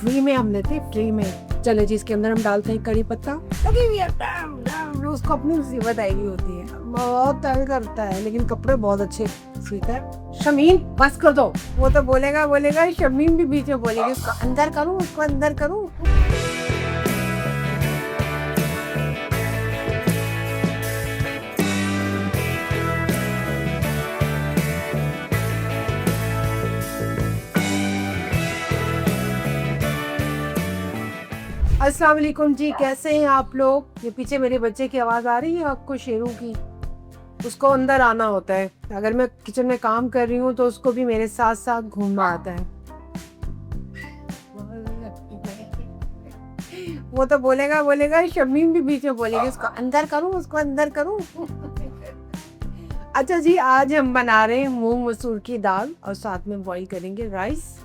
Free में हम लेते हैं, फ्री में। चले जी, इसके अंदर हम डालते हैं कड़ी पत्ता। लगी हुई है, उसको अपनी मुसीबत आई हुई होती है, बहुत तंग करता है, लेकिन कपड़े बहुत अच्छे सीता है। शमीन बस कर दो, वो तो बोलेगा शमीन भी बीच में बोलेगी, उसको अंदर करूँ, उसको अंदर करूँ। अस्सलाम वालेकुम जी, कैसे हैं आप लोग? ये पीछे मेरे बच्चे की आवाज़ आ रही है आपको, शेरों की। उसको अंदर आना होता है, अगर मैं किचन में काम कर रही हूँ तो उसको भी मेरे साथ साथ घूमना आता है। वो तो बोलेगा शमीम भी बीच में बोलेगी, उसको अंदर करूँ, उसको अंदर करूँ। अच्छा जी, आज हम बना रहे हैं मूंग मसूर की दाल और साथ में बॉईल करेंगे राइस।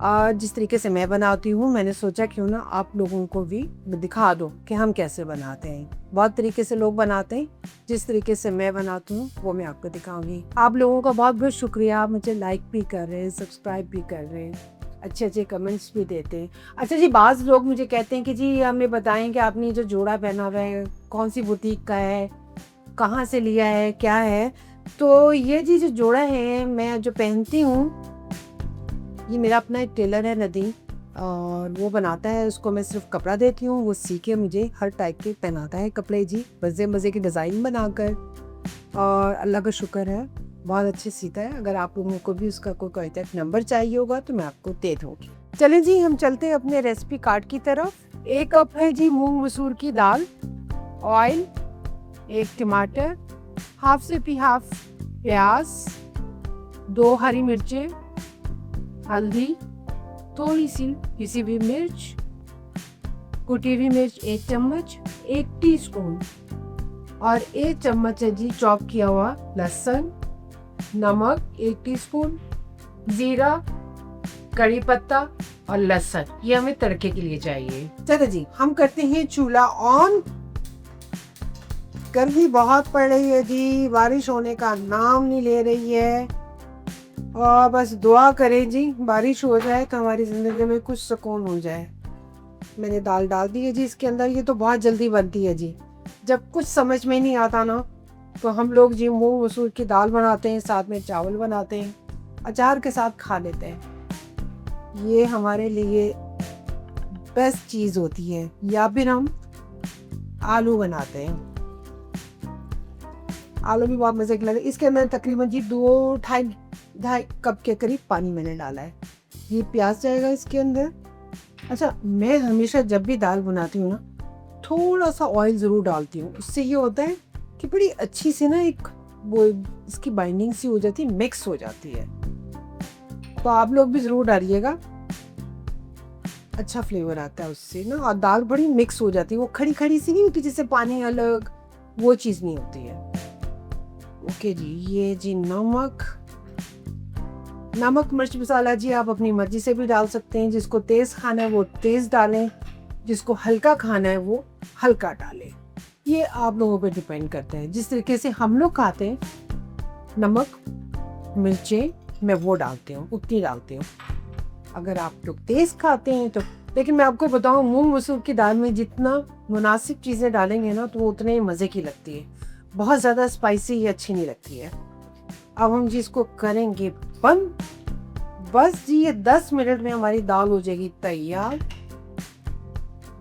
जिस तरीके से मैं बनाती हूँ, मैंने सोचा क्यों ना आप लोगों को भी दिखा दूँ कि हम कैसे बनाते हैं। बहुत तरीके से लोग बनाते हैं, जिस तरीके से मैं बनाती हूँ वो मैं आपको दिखाऊंगी। आप लोगों का बहुत बहुत शुक्रिया, आप मुझे लाइक भी कर रहे हैं, सब्सक्राइब भी कर रहे हैं, अच्छे अच्छे कमेंट्स भी देते हैं। अच्छा जी, बाज़ लोग मुझे कहते हैं कि जी हमें बताएं कि आपने जो जोड़ा पहना हुआ है कौन सी बुटीक का है, कहाँ से लिया है, क्या है। तो ये जी जो जोड़ा है मैं जो पहनती हूँ, ये मेरा अपना एक टेलर है नदीम, और वो बनाता है। उसको मैं सिर्फ कपड़ा देती हूँ, वो सी के मुझे हर टाइप के पहनाता है कपड़े जी, मज़े मज़े की डिज़ाइन बनाकर। और अल्लाह का शुक्र है बहुत अच्छे सीता है। अगर आप लोगों को भी उसका कोई कॉन्टैक्ट नंबर चाहिए होगा तो मैं आपको दे दूँगी। चलें जी, हम चलते हैं अपने रेसिपी कार्ड की तरफ। 1 कप है जी मूंग मसूर की दाल, ऑयल, 1 टमाटर, हाफ से भी हाफ प्याज, 2 हरी मिर्चें, हल्दी, थोड़ी सी पिसी हुई मिर्च, कुटी हुई मिर्च 1 चम्मच, 1 टीस्पून, और 1 चम्मच है जी चॉप किया हुआ लहसुन, नमक 1 टीस्पून, जीरा, कड़ी पत्ता और लहसुन। ये हमें तड़के के लिए चाहिए। चलो जी, हम करते हैं चूल्हा ऑन। गर्मी बहुत पड़ रही है जी, बारिश होने का नाम नहीं ले रही है, और बस दुआ करें जी बारिश हो जाए तो हमारी ज़िंदगी में कुछ सुकून हो जाए। मैंने दाल डाल दी है जी इसके अंदर। ये तो बहुत जल्दी बनती है जी, जब कुछ समझ में नहीं आता ना तो हम लोग जी मूंग मसूर की दाल बनाते हैं, साथ में चावल बनाते हैं, अचार के साथ खा लेते हैं। ये हमारे लिए बेस्ट चीज़ होती है। या फिर हम आलू बनाते हैं, आलू भी बहुत मज़े के लगते हैं। इसके अंदर तकरीबन जी 2-2.5 कप के करीब पानी मैंने डाला है। ये प्याज जाएगा इसके अंदर। अच्छा, मैं हमेशा जब भी दाल बनाती हूँ ना थोड़ा सा ऑयल ज़रूर डालती हूँ। उससे ये होता है कि बड़ी अच्छी सी ना एक वो इसकी बाइंडिंग सी हो जाती है, मिक्स हो जाती है। तो आप लोग भी ज़रूर डालिएगा, अच्छा फ्लेवर आता है उससे ना, और दाल बड़ी मिक्स हो जाती है। वो खड़ी खड़ी सी नहीं होती जैसे पानी अलग, वो चीज़ नहीं होती है। ओके जी, ये जी नमक मिर्च मसाला जी आप अपनी मर्जी से भी डाल सकते हैं। जिसको तेज़ खाना है वो तेज़ डालें, जिसको हल्का खाना है वो हल्का डालें। ये आप लोगों पर डिपेंड करता है। जिस तरीके से हम लोग खाते हैं नमक मिर्चें मैं वो डालती हूँ, उतनी डालती हूँ। अगर आप लोग तेज़ खाते हैं तो, लेकिन मैं आपको बताऊँ मूंग मसूर की दाल में जितना मुनासिब चीज़ें डालेंगे ना तो वो उतने ही मज़े की लगती है। बहुत ज़्यादा स्पाइसी ये अच्छी नहीं लगती है। अब हम जी इसको करेंगे बंद। बस जी ये 10 मिनट में हमारी दाल हो जाएगी तैयार।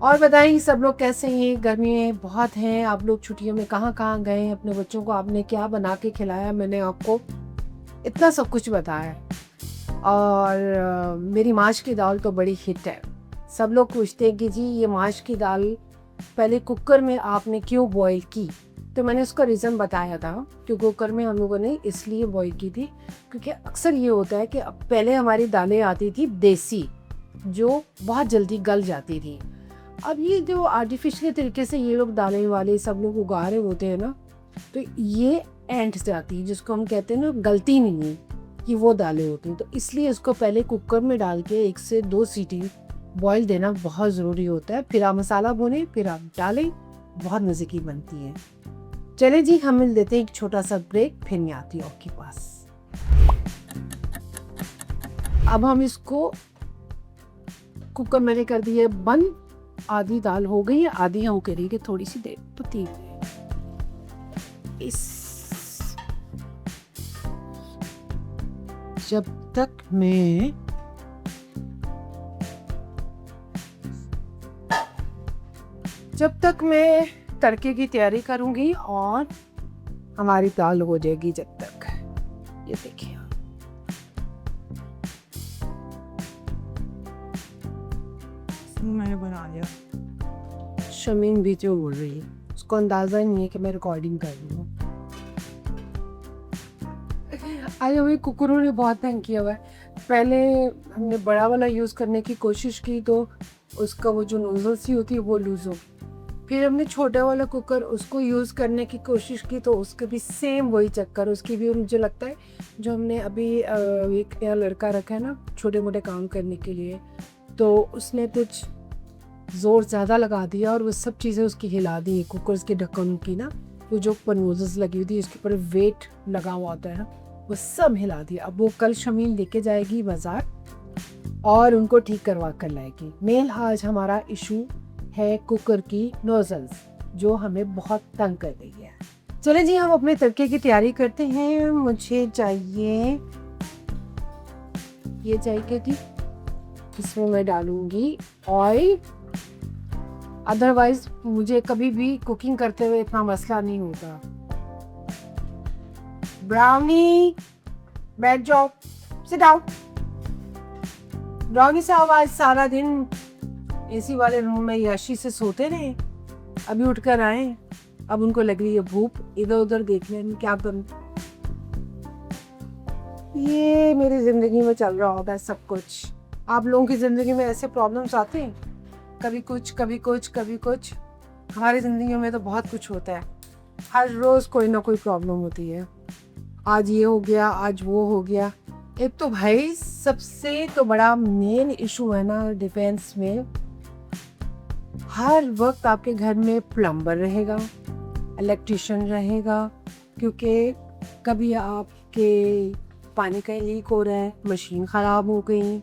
और बताइए सब लोग कैसे हैं? गर्मी बहुत हैं, आप लोग छुट्टियों में कहाँ कहाँ गए हैं? अपने बच्चों को आपने क्या बना के खिलाया? मैंने आपको इतना सब कुछ बताया। और मेरी माश की दाल तो बड़ी हिट है। सब लोग पूछते हैं कि जी ये माश की दाल पहले कुकर में आपने क्यों बॉईल की? तो मैंने उसका रीज़न बताया था कि कुकर में हम लोगों ने इसलिए बॉईल की थी क्योंकि अक्सर ये होता है कि पहले हमारी दालें आती थी देसी, जो बहुत जल्दी गल जाती थी। अब ये जो आर्टिफिशियल तरीके से ये लोग दालें वाले सब लोग उगा रहे होते हैं ना, तो ये एंट जाती है, जिसको हम कहते हैं ना गलती नहीं है, कि वो दालें होती हैं। तो इसलिए इसको पहले कुकर में डाल के 1 से 2 सीटी बॉईल देना बहुत ज़रूरी होता है। फिर आप मसाला भुनें, फिर आप डालें, बहुत मज़े की बनती है। चले जी, हम मिल देते हैं एक छोटा सा ब्रेक, फिर मैं आती हूँ आपके पास। अब हम इसको कुकर मैंने कर दिया बंद। आधी दाल हो गई है, आधी हम करेंगे थोड़ी सी देर, तो 3 इस जब तक मैं तड़के की तैयारी करूंगी और हमारी दाल हो जाएगी जब तक। ये देखिए मैंने बना लिया। शमीन भी जो बोल रही है, उसको अंदाजा ही नहीं है कि मैं रिकॉर्डिंग कर रही हूँ। आज हमें कुकरों ने बहुत तंग किया हुआ है। पहले हमने बड़ा वाला यूज़ करने की कोशिश की तो उसका वो जो नोजल सी होती है वो लूज़ हो। फिर हमने छोटा वाला कुकर उसको यूज़ करने की कोशिश की तो उसके भी सेम वही चक्कर। उसकी भी मुझे लगता है जो हमने अभी एक नया लड़का रखा है ना छोटे मोटे काम करने के लिए, तो उसने कुछ ज़ोर ज़्यादा लगा दिया और वो सब चीज़ें उसकी हिला दी। कुकर के ढक्कन की ना वो जो नोजल्स लगी हुई थी उसके ऊपर वेट लगा हुआ होता है ना, वो सब हिला दिया। अब वो कल शमीन लेके जाएगी बाज़ार और उनको ठीक करवा कर लाएगी। मेन आज हमारा इशू है कुकर की नोजल्स जो हमें बहुत तंग कर रही है। चले जी हम अपने तड़के की तैयारी करते हैं। मुझे चाहिए ये चाहिए कि इसमें मैं डालूंगी ऑयल। अदरवाइज मुझे कभी भी कुकिंग करते हुए इतना मसला नहीं होता। ब्राउनी बैठ जाओ, सिट डाउन। ब्राउनी साहब आज सारा दिन एसी वाले रूम में याशी से सोते रहे, अभी उठकर आए, अब उनको लग रही है भूख, इधर उधर देखने में क्या करूं। ये मेरी जिंदगी में चल रहा होता है सब कुछ। आप लोगों की जिंदगी में ऐसे प्रॉब्लम्स आते हैं, कभी कुछ कभी कुछ कभी कुछ। हमारी जिंदगी में तो बहुत कुछ होता है, हर रोज कोई ना कोई प्रॉब्लम होती है। आज ये हो गया, आज वो हो गया। एक तो भाई सबसे तो बड़ा मेन इशू है ना डिफेंस में, हर वक्त आपके घर में प्लम्बर रहेगा, इलेक्ट्रिशियन रहेगा, क्योंकि कभी आपके पानी का लीक हो रहा है, मशीन ख़राब हो गई,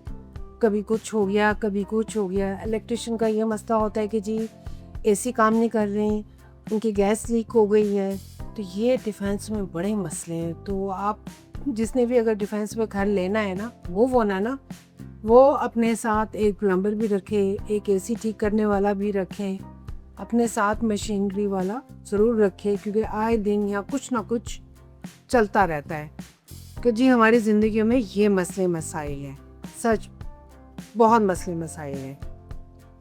कभी कुछ हो गया कभी कुछ हो गया। इलेक्ट्रिशियन का ये मसला होता है कि जी एसी काम नहीं कर रहे, उनकी गैस लीक हो गई है। तो ये डिफेंस में बड़े मसले हैं। तो आप जिसने भी अगर डिफेंस में घर लेना है ना वो अपने साथ एक प्लम्बर भी रखे, एक एसी ठीक करने वाला भी रखे, अपने साथ मशीनरी वाला ज़रूर रखे, क्योंकि आए दिन यहाँ कुछ ना कुछ चलता रहता है कि जी हमारी ज़िंदगी में ये मसले मसाइल हैं, सच बहुत मसले मसाइल हैं।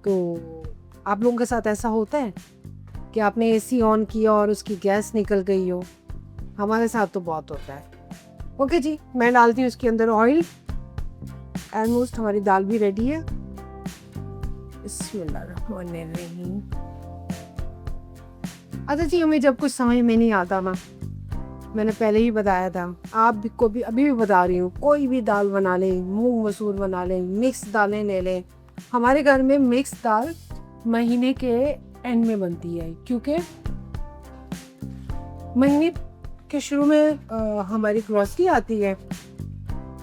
तो आप लोगों के साथ ऐसा होता है कि आपने एसी ऑन किया और उसकी गैस निकल गई हो? हमारे साथ तो बहुत होता है। ओके जी, मैं डालती हूँ इसके अंदर ऑयल। ऑलमोस्ट हमारी दाल भी रेडी है। बिस्मिल्लाहिर्रहमानिर्रहीम। अच्छा जी, हमें जब कुछ समझ में नहीं आता ना, मैंने पहले ही बताया था, आप को भी अभी भी बता रही हूँ, कोई भी दाल बना लें, मूंग मसूर बना लें, मिक्स दालें ले लें। हमारे घर में मिक्स दाल महीने के एंड में बनती है, क्योंकि महीने के शुरू में हमारी ग्रॉसरी आती है,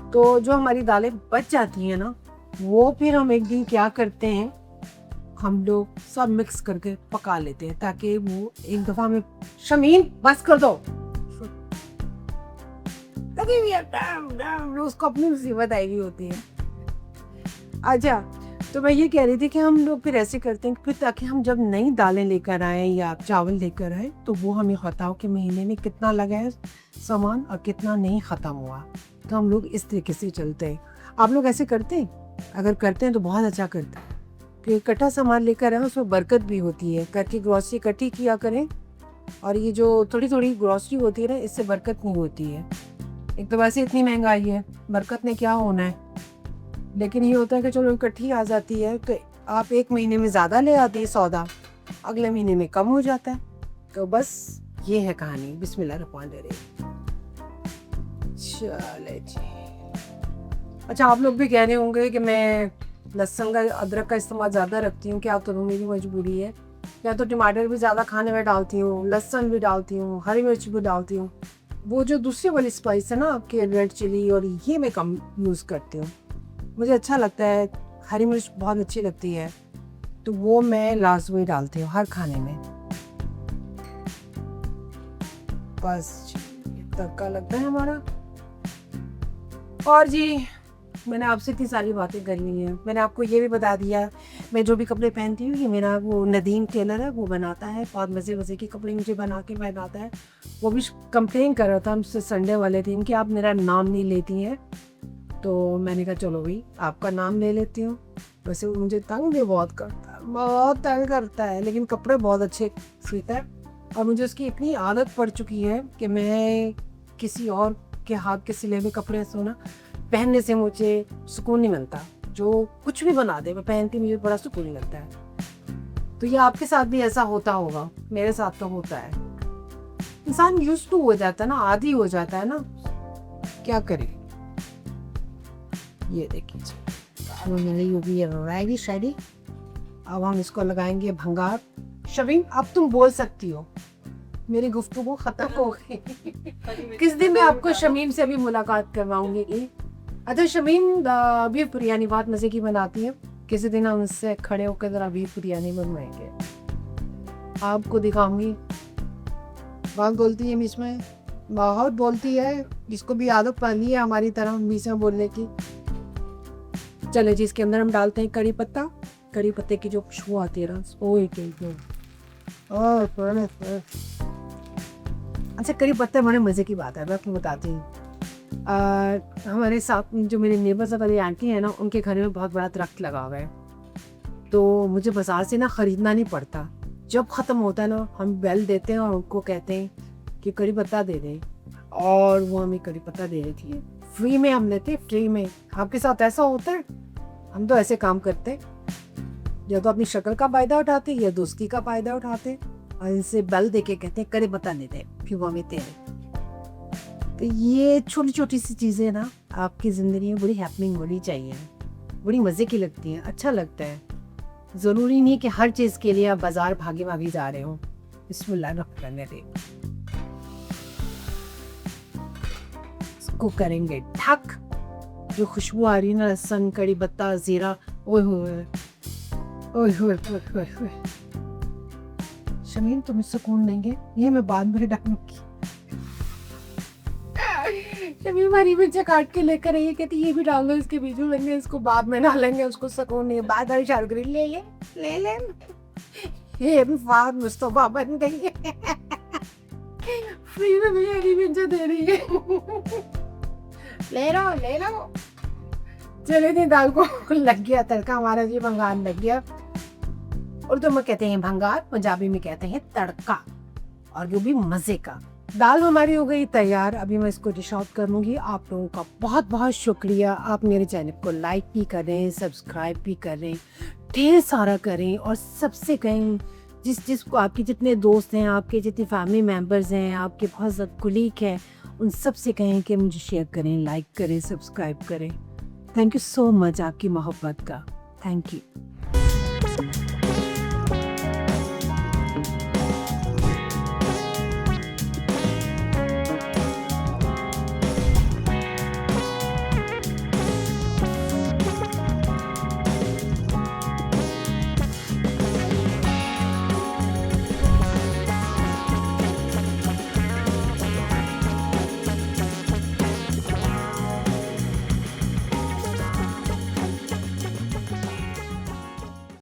तो जो हमारी दालें बच जाती हैं ना, वो फिर हम एक दिन क्या करते हैं, हम लोग सब मिक्स करके पका लेते हैं, ताकि वो एक दफ़ा में शमीन बस कर दो, लगी हुई है उसको अपनी मुसीबत आई हुई होती है। अच्छा, तो मैं ये कह रही थी कि हम लोग फिर ऐसे करते हैं फिर, ताकि हम जब नई दालें लेकर आए या चावल लेकर आए तो वो हमें बताओ कि महीने में कितना लगा है सामान और कितना नहीं ख़त्म हुआ। तो हम लोग इस तरीके से चलते हैं। आप लोग ऐसे करते हैं? अगर करते हैं तो बहुत अच्छा करते हैं, कि इकट्ठा सामान लेकर आए उसमें बरकत भी होती है। घर की ग्रॉसरी इकट्ठी किया करें, और ये जो थोड़ी थोड़ी ग्रॉसरी होती है ना, इससे बरकत नहीं होती है। एक तो वैसे इतनी महंगाई है, बरकत ने क्या होना है। लेकिन ये होता है कि चलो इकट्ठी आ जाती है, तो आप एक महीने में ज़्यादा ले आती है सौदा, अगले महीने में कम हो जाता है। तो बस ये है कहानी। बिस्मिल्लाहिर्रहमानिर्रहीम। चले जी। अच्छा, आप लोग भी कह रहे होंगे कि मैं लहसुन का अदरक का इस्तेमाल ज़्यादा रखती हूँ, क्या करूँ, मेरी मजबूरी है। या तो टमाटर भी ज़्यादा खाने में डालती हूँ, लहसुन भी डालती हूँ, हरी मिर्च भी डालती हूँ। वो जो दूसरी वाली स्पाइस है ना आपके, रेड चिली, और ये मैं कम यूज़ करती हूँ। मुझे अच्छा लगता है हरी मिर्च बहुत अच्छी लगती है, तो वो मैं लास्ट में डालती हूँ हर खाने में। बस तड़का लगता है हमारा। और जी मैंने आपसे इतनी सारी बातें कर ली हैं, मैंने आपको ये भी बता दिया मैं जो भी कपड़े पहनती हूँ ये मेरा वो नदीम टेलर है, वो बनाता है, बहुत मज़े मज़े के कपड़े मुझे बना के पहनाता है। वो भी कंप्लेन कर रहा था हमसे संडे वाले दिन कि आप मेरा नाम नहीं लेती हैं, तो मैंने कहा चलो भाई आपका नाम ले लेती हूँ। वैसे वो मुझे तंग भी बहुत करता है, बहुत तंग करता है, लेकिन कपड़े बहुत अच्छे सीता है और मुझे उसकी इतनी आदत पड़ चुकी है कि मैं किसी और के हाथ के सिले हुए कपड़े सोना पहनने से मुझे सुकून नहीं मिलता। जो कुछ भी बना दे मैं पहनती मुझे बड़ा सुकून मिलता है। तो ये आपके साथ भी ऐसा होता होगा, मेरे साथ तो होता है। इंसान यूज्ड टू हो जाता है ना, आदी हो जाता है ना, क्या करे। ये देखिए अब हम इसको लगाएंगे भंगार। शबीन अब तुम बोल सकती हो, मेरी गुफ्तगू खत्म हो गई। किस दिन मैं आपको शमीम से भी मुलाकात करवाऊंगी। अच्छा शमीम बीफ बिरयानी बहुत मज़े की बनाती है, किसी दिन हम उससे खड़े होकर ज़रा बीफ बिरयानी बनवाएंगे, आपको दिखाऊंगी। बहुत बोलती है बीच में, बहुत बोलती है, जिसको भी आदत पानी है हमारी तरह बीच में बोलने की। चले जी इसके अंदर हम डालते हैं कड़ी पत्ता। कड़ी पत्ते की जो खुशबू आती है ना, अच्छा कड़ी पत्ता बड़े मज़े की बात है, मैं आपको बताती हूँ। हमारे साथ जो मेरे नेबर्स वाली आंटी है ना, उनके घर में बहुत बड़ा दरख्त लगा हुआ है, तो मुझे बाजार से ना ख़रीदना नहीं पड़ता। जब ख़त्म होता है ना हम बेल देते हैं और उनको कहते हैं कि कड़ी पत्ता दे दें, और वो हमें कड़ी पत्ता दे देती है। फ्री में हम लेते, फ्री में। आपके साथ ऐसा होता है? हम तो ऐसे काम करते हैं, या तो अपनी शक्ल का फ़ायदा उठाते या दोस्ती का फ़ायदा उठाते और इनसे बेल दे के कहते हैं कड़ी पत्ता दे दे, फिर वो हमें दे दें। तो ये छोटी छोटी सी चीज़ें ना आपकी ज़िंदगी में बड़ी हैपनिंग होनी चाहिए, बड़ी मज़े की लगती हैं, अच्छा लगता है। ज़रूरी नहीं कि हर चीज़ के लिए आप बाज़ार भागे भागे जा रहे हो। बिस्मिल्लाह रहमान रहीम। इसको करेंगे ढक। जो खुशबू आ रही है ना, लहसुन कड़ी पत्ता ज़ीरा, ओए होए ओए होए ओए होए। शमीम तुम्हें सुकून देंगे, ये मैं बाद में डालूंगी। शमीम हरी मिर्च काट के लेकर आई, कहती ये भी डाल दो इसके बीच में, लेंगे इसको बाद में डालेंगे, उसको सुकून नहीं। बाद में शाल करी ले ले ये भी फाद मुस्तफा बन गई है। फ्री में भी हरी मिर्च दे रही है। ले लो। चले नहीं, दाल को लग गया तड़का हमारा जी, भंगार लग गया। उर्दू में कहते हैं भंगार, पंजाबी में कहते हैं तड़का, और वो भी मज़े का। दाल हमारी हो गई तैयार, अभी मैं इसको डिश आउट करूँगी। आप लोगों का बहुत बहुत शुक्रिया। आप मेरे चैनल को लाइक भी करें, सब्सक्राइब भी करें, ढेर सारा करें, और सबसे कहें जिसको आपके जितने दोस्त हैं, आपके जितने फैमिली मेम्बर्स हैं, आपके बहुत ज़्यादा कुलीग हैं, उन सब से कहें कि मुझे शेयर करें, लाइक करें, सब्सक्राइब करें। थैंक यू सो मच आपकी मोहब्बत का। Thank you.